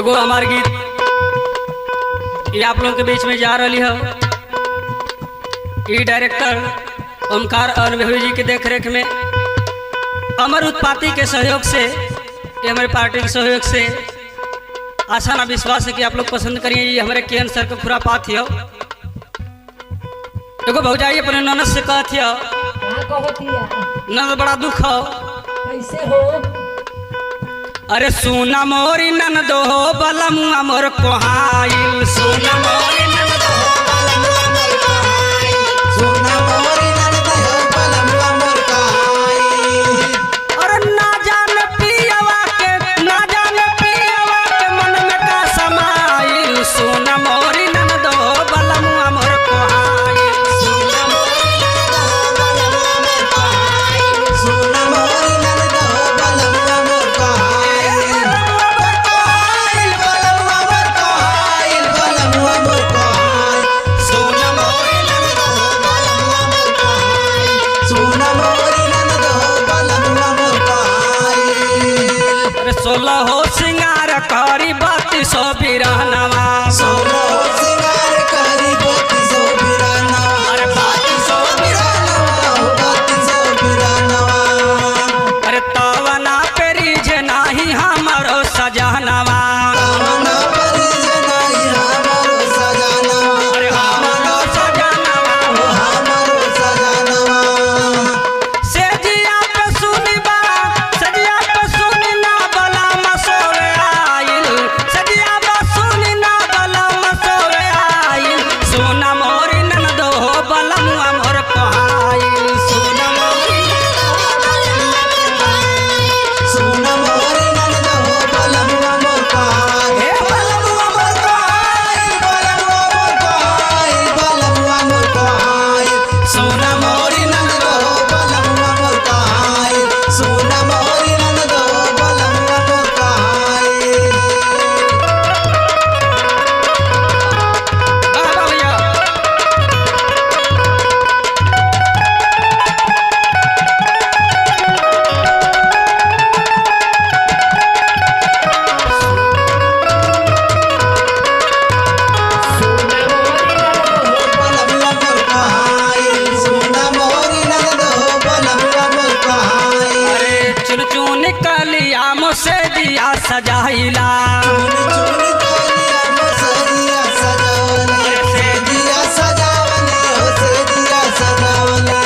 एगो हमार गीत ये आप लोगों के बीच में जा रही है। ये डायरेक्टर ओमकार अनुभवी जी के देख रेख में अमर उत्पाती के सहयोग से, ये हमारे पार्टी के सहयोग से आशा ना विश्वास है कि आप लोग पसंद करिए। ये हमारे केन सर का पूरा पात हो। एगो भौजाई अपने ननद से कहती हो, ननद बड़ा दुख हो। कैसे हो? अरे सोना मोरी ननदो हो बलमुआ मोर कोहाइल, सोना मोरी ननदो हो बलमुआ मोर कोहाइल, सोना मोरी ननदो हो बलमुआ मोर कोहाइल। अरे ना जाने पियवा के मन में का समाइल, सोना मोरी ननदो हो बलमुआ मोर कोहाइल, सोना मोरी ननदो हो बलमुआ मोर कोहाइल, सोना मोरी ननदो हो बलमुआ मोर कोहाइल, बलमुआ मोर कोहाइल, बलमुआ मोर कोहाइल, सोना मोरी ननदो हो बलमुआ मोर कोहाइल, सोना मोरी ननदो हो बलमुआ मोर कोहाइल। अरे 16 हो सिंगार करी 32 बिरहनवा, 16 सिंगार करी 32 बिरहनवा, अरे 32 बिरहनवा हो 32 बिरहनवा। अरे तवना पेरी जे नाही हमारो सजनवा, तवना पेरी जे नाही हमारो सजनवा, अरे हमारो सजनवा हो हमारो सजनवा। सेजिया पे सुनिबा, सेजिया पे सुनी ना बला मसोरे आइल, सेजिया पे सुनी ना बला मसोरे आइल, सोना मोरी ननदो हो बलमुआ मोर कोहाइल, सोना मोरी सोना मोरी ननदो हो बलमुआ मोर कोहाइल, बलमुआ मोर कोहाइल, बलमुआ मोर कोहाइल, सोना मोरी ननदो हो बलमुआ मोर कोहाइल, सोना मोरी ननदो हो बलमुआ मोर कोहाइल। बाबा भैया बलमुआ मोर कोहाइल, सोना मोरी ननदो हो बलमुआ मोर कोहाइल। अरे चुन चुन कलिया मोसे दिया सजाइला, चुन चुन कलिया मोसरिया सजावले, सेदिया सजावले हो सेदिया सजावले।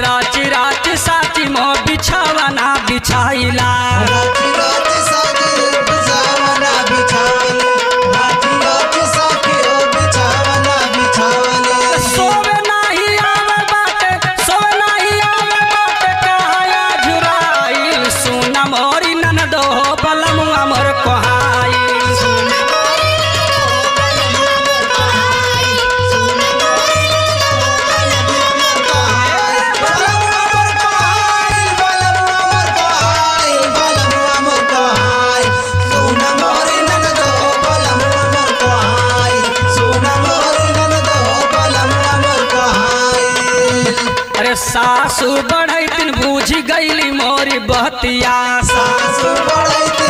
राची राची साची मो बिछावना बिछाइला, राती राती साकी हो बिछावना बिछावले, राती राती साकी हो बिछावना बिछावले। सोवे नाही आवे बाटे, सोवे नाही आवे बाटे कहाया झुराइल, सोना मोरी ननदो हो बलमुआ मोर कोहाइल, सोना मोरी ननदो हो बलमुआ मोर कोहाइल, सोना मोरी ननदो हो बलमुआ मोर कोहाइल, बलमुआ मोर कोहाइल, बलमुआ मोर कोहाइल, सोना मोरी ननदो हो बलमुआ मोर कोहाइल, सोना मोरी ननदो हो बलमुआ मोर कोहाइल। अरे सासू बढ़ैतिन बूझ गईली मोरी बहतिया, सासु बढ़ैत